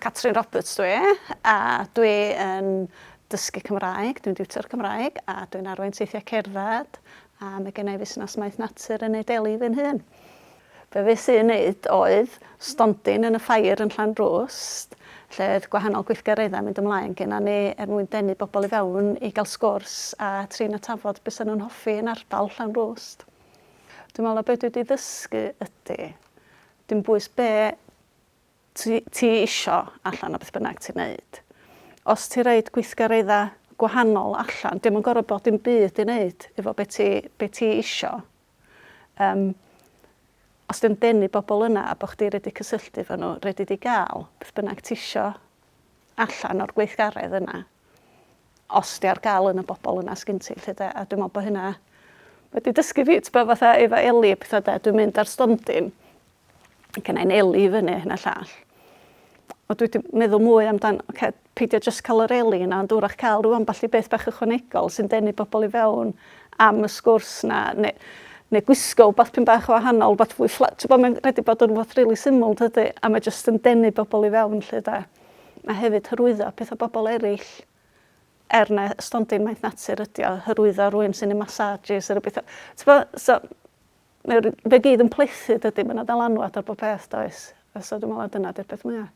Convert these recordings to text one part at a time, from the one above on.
Catrin Roberts dwi, a dwi yn dysgu Cymraeg, dwi'n diwtor Cymraeg, a dwi'n arwain teithiau cerdded, a mae gen i fusnes maeth natur yn ei delu fy'n hun. Be fe sy'n neud oedd stondin yn y ffair yn Llanrwst, lle oedd gwahanol gweithgareddau mynd ymlaen gyda ni mwyn denu bobl i fewn i gael sgwrs a trin a tafod beth sy'n nhw'n hoffi yn ardal Llanrwst. Dwi'n meddwl beth dwi wedi ddysgu ydy, dim bwys be ti isio allan o beth bynnag ti'n neud. Os ti roid gweithgareddau gwahanol allan, dim yn gorfod bod dim byd i wneud efo beth ti isio. Os ti'n denu bobl yna a bod chdi redi cysylltu efo nhw, redi di gael beth bynnag ti isio allan o'r gweithgaredd yna, os di ar gael yn y bobl yna sgyn ti. A dwi'n meddwl bod hynna wedi dysgu fi, ti'n fatha efo Eli a pethau de, dwi'n mynd ar stondin, gen i'n Eli i fyny hynna llall. O dwi wedi meddwl mwy amdan, peidio jyst cael yr Eli yna, ond wrach cael rhywun balli beth bach ychwanegol sy'n denu bobl i fewn am y sgwrs na, neu gwisgo wbath pyn bach o wahanol, wbath fwy fflat. Ti'n bod, mae'n rhaid i bod yn wbath rili syml, tydi, a mae jyst yn denu bobl i fewn, lle da. Mae hefyd hyrwyddo pethau bobl eraill, na stondin maeth natur ydi o, hyrwyddo rhywun sy'n ei massages, yr beth. Ti'n bod, so, fe gyd yn plethu, dydy, mae'n dylanwad ar bob peth, does. So dwi'n meddwl dyna di'r beth mwyaf.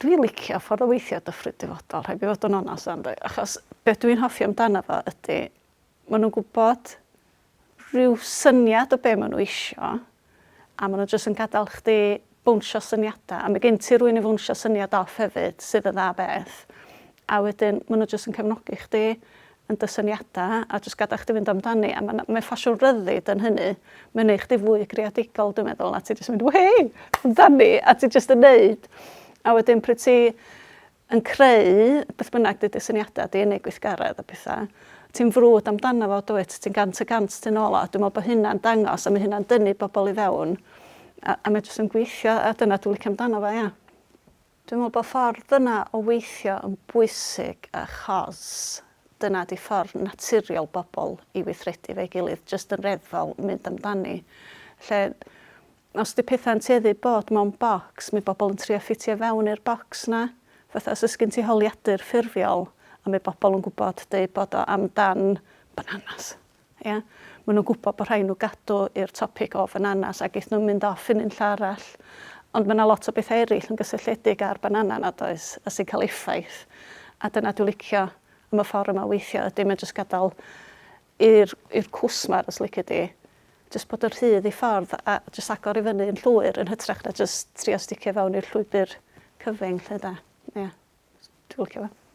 Dwi'n licio ffordd o weithio Dyffryn Dyfodol, rhaid i fod yn onas am dweud, achos beth dwi'n hoffi amdano fo ydy, maen nhw'n gwybod rhyw syniad o be maen nhw isio, a maen nhw jyst yn gadael chdi bwnsio syniadau, a mae gen ti rwy'n i bwnsio syniad off hefyd, sydd yn dda beth, a wedyn maen nhw jyst yn cefnogi chdi yn dy syniadau, a jyst gadael chdi fynd amdani, a mae ffasiwn ryddid yn hynny, mae'n neud chdi fwy creadigol, dwi'n meddwl, a ti jyst yn mynd, hei, amdani, a ti jyst yn neud, a wedyn pryd ti yn creu, beth bynnag dydy syniadau, di unig gweithgaredd a pethau, ti'n frwd amdano fo, dwyt, ti'n gant y gant ti'n ola, a dwi'n meddwl bod hynna'n dangos, a mae hynna'n dynnu bobl i fewn, a mae jyst yn gweithio, a dyna dwi'n licio amdano fo, ia. Dwi'n meddwl bod ffordd yna o weithio yn bwysig achos dyna di ffordd naturiol bobl i weithredu fe'i gilydd, jyst yn reddfol mynd amdani. Lle, os di pethau'n tueddu bod mewn bocs, mae bobl yn trio ffitio fewn i'r bocs na. Fatha os ysgyn ti holiadur ffurfiol, a mae bobl yn gwybod bod o amdan bananas. Yeah? Maen nhw'n gwybod bod rhaid nhw gadw i'r topic o bananas ac eith nhw'n mynd off yn un lle arall. Ond mae yna lot o bethau eraill yn gysylltiedig ar banana nad oes, a sy'n cael effaith. A dyna dwi'n licio am y ffordd yma weithio, ydy mae'n jyst gadael i'r cwsmar, os licio di, jyst bod yr rhydd i ffordd a jyst agor i fyny yn llwyr yn hytrach na jyst trio sticio fewn i'r llwybr cyfyng, lle da. Ie, dwi'n licio fo.